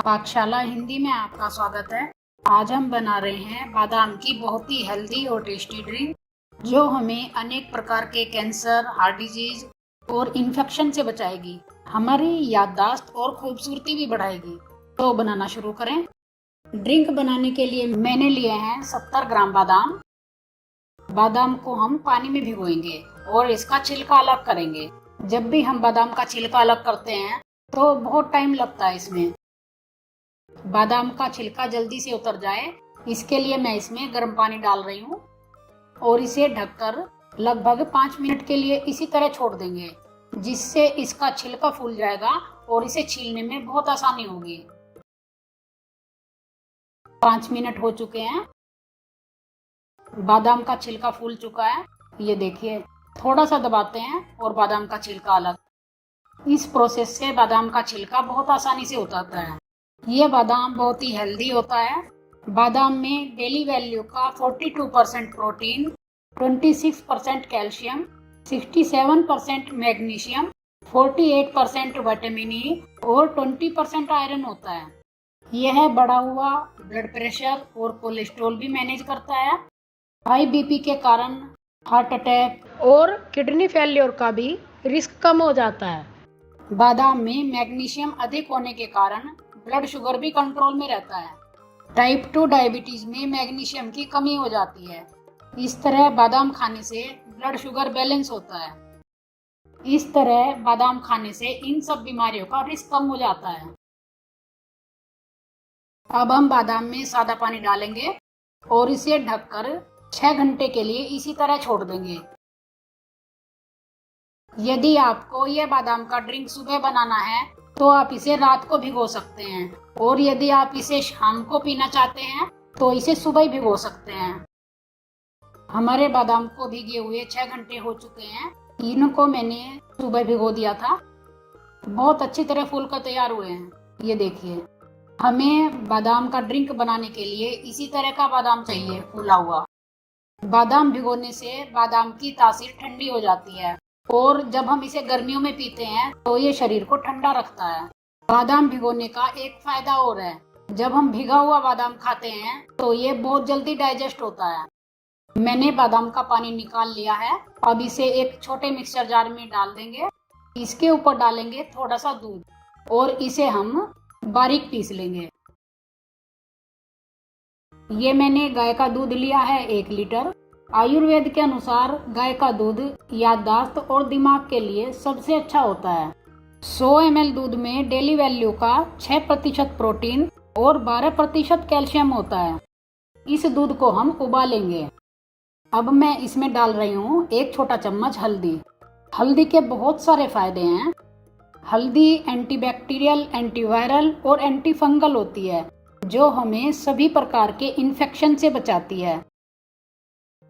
पाकशाला हिंदी में आपका स्वागत है। आज हम बना रहे हैं बादाम की बहुत ही हेल्दी और टेस्टी ड्रिंक, जो हमें अनेक प्रकार के कैंसर, हार्ट डिजीज और इन्फेक्शन से बचाएगी, हमारी याददाश्त और खूबसूरती भी बढ़ाएगी। तो बनाना शुरू करें। ड्रिंक बनाने के लिए मैंने लिए हैं 70 ग्राम बादाम। बादाम को हम पानी में भिगोएंगे और इसका छिलका अलग करेंगे। जब भी हम बादाम का छिलका अलग करते हैं तो बहुत टाइम लगता है इसमें। बादाम का छिलका जल्दी से उतर जाए, इसके लिए मैं इसमें गर्म पानी डाल रही हूँ और इसे ढककर लगभग 5 मिनट के लिए इसी तरह छोड़ देंगे, जिससे इसका छिलका फूल जाएगा और इसे छीलने में बहुत आसानी होगी। 5 मिनट हो चुके हैं। बादाम का छिलका फूल चुका है, ये देखिए। थोड़ा सा दबाते हैं और बादाम का छिलका अलग। इस प्रोसेस से बादाम का छिलका बहुत आसानी से उतरता है। ये बादाम बहुत ही हेल्दी होता है। बादाम में डेली वैल्यू का 42% protein, 26% calcium, 67% magnesium, 48% vitamin E और 20% आयरन होता है। यह बढ़ा हुआ ब्लड प्रेशर और कोलेस्ट्रॉल भी मैनेज करता है। हाई बीपी के कारण हार्ट अटैक और किडनी फेल्योर का भी रिस्क कम हो जाता है। बादाम में मैग्नीशियम अधिक होने के कारण ब्लड शुगर भी कंट्रोल में रहता है। टाइप 2 डायबिटीज में मैग्नीशियम की कमी हो जाती है। इस तरह बादाम खाने से ब्लड शुगर बैलेंस होता है। इस तरह बादाम खाने से इन सब बीमारियों का रिस्क कम हो जाता है। अब हम बादाम में सादा पानी डालेंगे और इसे ढककर 6 घंटे के लिए इसी तरह छोड़ देंगे। यदि आपको यह बादाम का ड्रिंक सुबह बनाना है तो आप इसे रात को भिगो सकते हैं, और यदि आप इसे शाम को पीना चाहते हैं तो इसे सुबह ही भिगो सकते हैं। हमारे बादाम को भिगे हुए 6 घंटे हो चुके हैं। इनको मैंने सुबह भिगो दिया था। बहुत अच्छी तरह फूल कर तैयार हुए हैं, ये देखिए। हमें बादाम का ड्रिंक बनाने के लिए इसी तरह का बादाम चाहिए, फूला हुआ। बादाम भिगोने से बादाम की तासीर ठंडी हो जाती है, और जब हम इसे गर्मियों में पीते हैं तो ये शरीर को ठंडा रखता है। बादाम भिगोने का एक फायदा और है, जब हम भिगा हुआ बादाम खाते हैं तो ये बहुत जल्दी डाइजेस्ट होता है। मैंने बादाम का पानी निकाल लिया है। अब इसे एक छोटे मिक्सर जार में डाल देंगे। इसके ऊपर डालेंगे थोड़ा सा दूध और इसे हम बारीक पीस लेंगे। ये मैंने गाय का दूध लिया है 1 लीटर। आयुर्वेद के अनुसार गाय का दूध याददाश्त और दिमाग के लिए सबसे अच्छा होता है। 100 ml दूध में डेली वैल्यू का 6% प्रोटीन और 12% कैल्शियम होता है। इस दूध को हम उबालेंगे। अब मैं इसमें डाल रही हूँ 1 छोटा चम्मच हल्दी। हल्दी के बहुत सारे फायदे हैं। हल्दी एंटीबैक्टीरियल, एंटीवायरल और एंटी फंगल होती है, जो हमें सभी प्रकार के इन्फेक्शन से बचाती है।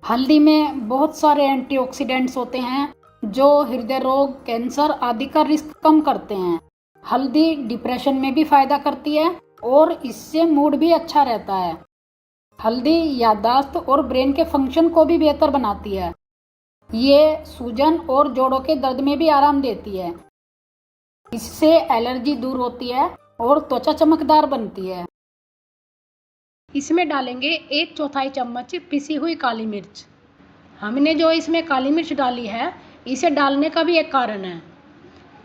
हल्दी में बहुत सारे एंटीऑक्सीडेंट्स होते हैं, जो हृदय रोग, कैंसर आदि का रिस्क कम करते हैं। हल्दी डिप्रेशन में भी फायदा करती है और इससे मूड भी अच्छा रहता है। हल्दी याददाश्त और ब्रेन के फंक्शन को भी बेहतर बनाती है। ये सूजन और जोड़ों के दर्द में भी आराम देती है। इससे एलर्जी दूर होती है और त्वचा चमकदार बनती है। इसमें डालेंगे 1/4 चम्मच पिसी हुई काली मिर्च। हमने जो इसमें काली मिर्च डाली है, इसे डालने का भी एक कारण है।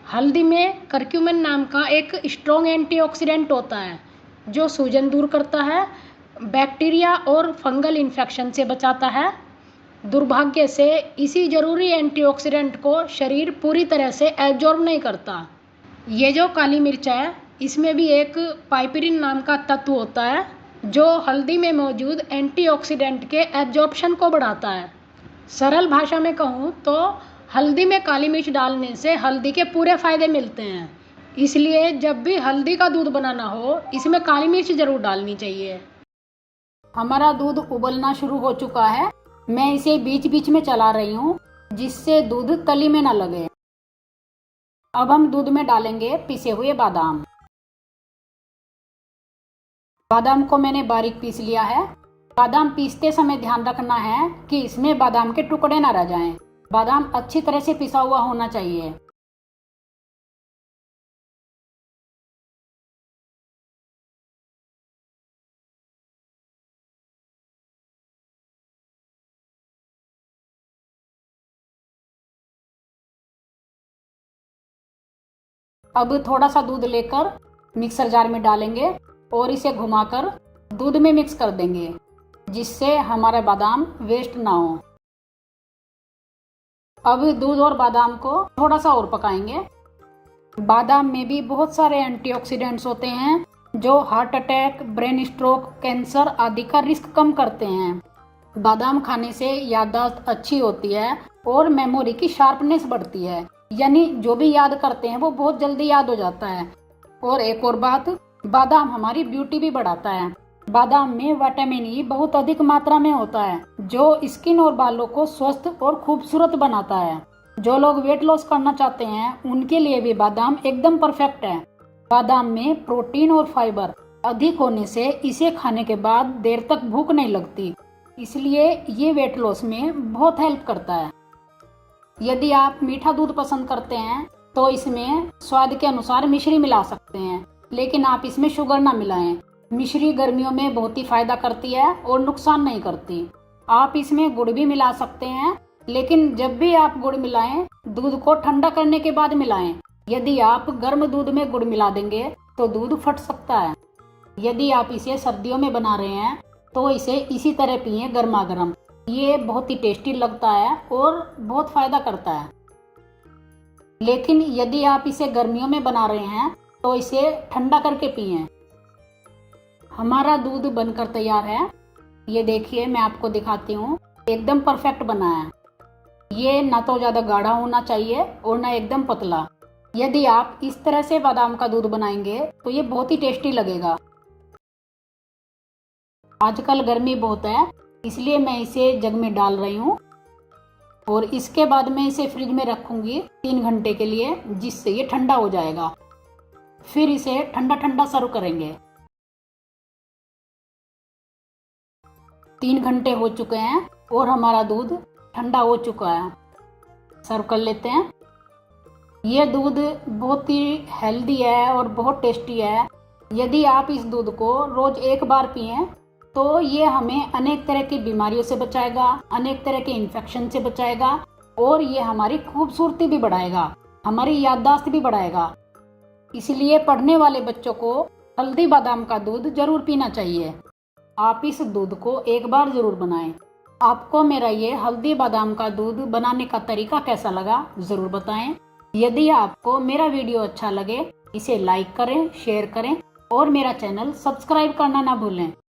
हल्दी में करक्यूमिन नाम का एक स्ट्रॉन्ग एंटीऑक्सीडेंट होता है, जो सूजन दूर करता है, बैक्टीरिया और फंगल इन्फेक्शन से बचाता है। दुर्भाग्य से इसी जरूरी एंटीऑक्सीडेंट को शरीर पूरी तरह से एब्जॉर्ब नहीं करता। ये जो काली मिर्च है, इसमें भी एक पाइपरिन नाम का तत्व होता है, जो हल्दी में मौजूद एंटीऑक्सीडेंट के एब्जॉर्प्शन को बढ़ाता है। सरल भाषा में कहूँ तो हल्दी में काली मिर्च डालने से हल्दी के पूरे फायदे मिलते हैं। इसलिए जब भी हल्दी का दूध बनाना हो, इसमें काली मिर्च जरूर डालनी चाहिए। हमारा दूध उबलना शुरू हो चुका है। मैं इसे बीच बीच में चला रही हूँ, जिससे दूध तली में न लगे। अब हम दूध में डालेंगे पिसे हुए बादाम। बादाम को मैंने बारीक पीस लिया है। बादाम पीसते समय ध्यान रखना है कि इसमें बादाम के टुकड़े ना रह जाएं। बादाम अच्छी तरह से पिसा हुआ होना चाहिए। अब थोड़ा सा दूध लेकर मिक्सर जार में डालेंगे और इसे घुमाकर दूध में मिक्स कर देंगे, जिससे हमारे बादाम वेस्ट ना हो। अब दूध और बादाम को थोड़ा सा और पकाएंगे। बादाम में भी बहुत सारे एंटीऑक्सीडेंट्स होते हैं जो heart attack, brain stroke, cancer आदि का रिस्क कम करते हैं। बादाम खाने से याददाश्त अच्छी होती है और मेमोरी की शार्पनेस बढ़ती है, यानी जो भी याद करते हैं वो बहुत जल्दी याद हो जाता है। और एक और बात, बादाम हमारी ब्यूटी भी बढ़ाता है। बादाम में विटामिन ई बहुत अधिक मात्रा में होता है जो स्किन और बालों को स्वस्थ और खूबसूरत बनाता है। जो लोग वेट लॉस करना चाहते हैं उनके लिए भी बादाम एकदम परफेक्ट है। बादाम में प्रोटीन और फाइबर अधिक होने से इसे खाने के बाद देर तक भूख नहीं लगती, इसलिए ये वेट लॉस में बहुत हेल्प करता है। यदि आप मीठा दूध पसंद करते हैं तो इसमें स्वाद के अनुसार मिश्री मिला सकते हैं, लेकिन आप इसमें शुगर ना मिलाएं। मिश्री गर्मियों में बहुत ही फायदा करती है और नुकसान नहीं करती। आप इसमें गुड़ भी मिला सकते हैं, लेकिन जब भी आप गुड़ मिलाएं दूध को ठंडा करने के बाद मिलाएं। यदि आप गर्म दूध में गुड़ मिला देंगे तो दूध फट सकता है। यदि आप इसे सर्दियों में बना रहे हैं तो इसे इसी तरह पिएं गर्मा गर्म। ये बहुत ही टेस्टी लगता है और बहुत फायदा करता है। लेकिन यदि आप इसे गर्मियों में बना रहे हैं तो इसे ठंडा करके पिएं। हमारा दूध बनकर तैयार है। ये देखिए, मैं आपको दिखाती हूँ, एकदम परफेक्ट बना है। ये ना तो ज़्यादा गाढ़ा होना चाहिए और ना एकदम पतला। यदि आप इस तरह से बादाम का दूध बनाएंगे तो ये बहुत ही टेस्टी लगेगा। आजकल गर्मी बहुत है, इसलिए मैं इसे जग में डाल रही हूँ और इसके बाद मैं इसे फ्रिज में रखूँगी 3 घंटे के लिए, जिससे ये ठंडा हो जाएगा। फिर इसे ठंडा ठंडा सर्व करेंगे। 3 घंटे हो चुके हैं और हमारा दूध ठंडा हो चुका है। सर्व कर लेते हैं। ये दूध बहुत ही हेल्दी है और बहुत टेस्टी है। यदि आप इस दूध को रोज एक बार पिएं तो ये हमें अनेक तरह की बीमारियों से बचाएगा, अनेक तरह के इन्फेक्शन से बचाएगा और ये हमारी खूबसूरती भी बढ़ाएगा, हमारी याददाश्त भी बढ़ाएगा। इसलिए पढ़ने वाले बच्चों को हल्दी बादाम का दूध जरूर पीना चाहिए। आप इस दूध को एक बार जरूर बनाएं। आपको मेरा ये हल्दी बादाम का दूध बनाने का तरीका कैसा लगा जरूर बताएं। यदि आपको मेरा वीडियो अच्छा लगे इसे लाइक करें, शेयर करें और मेरा चैनल सब्सक्राइब करना ना भूलें।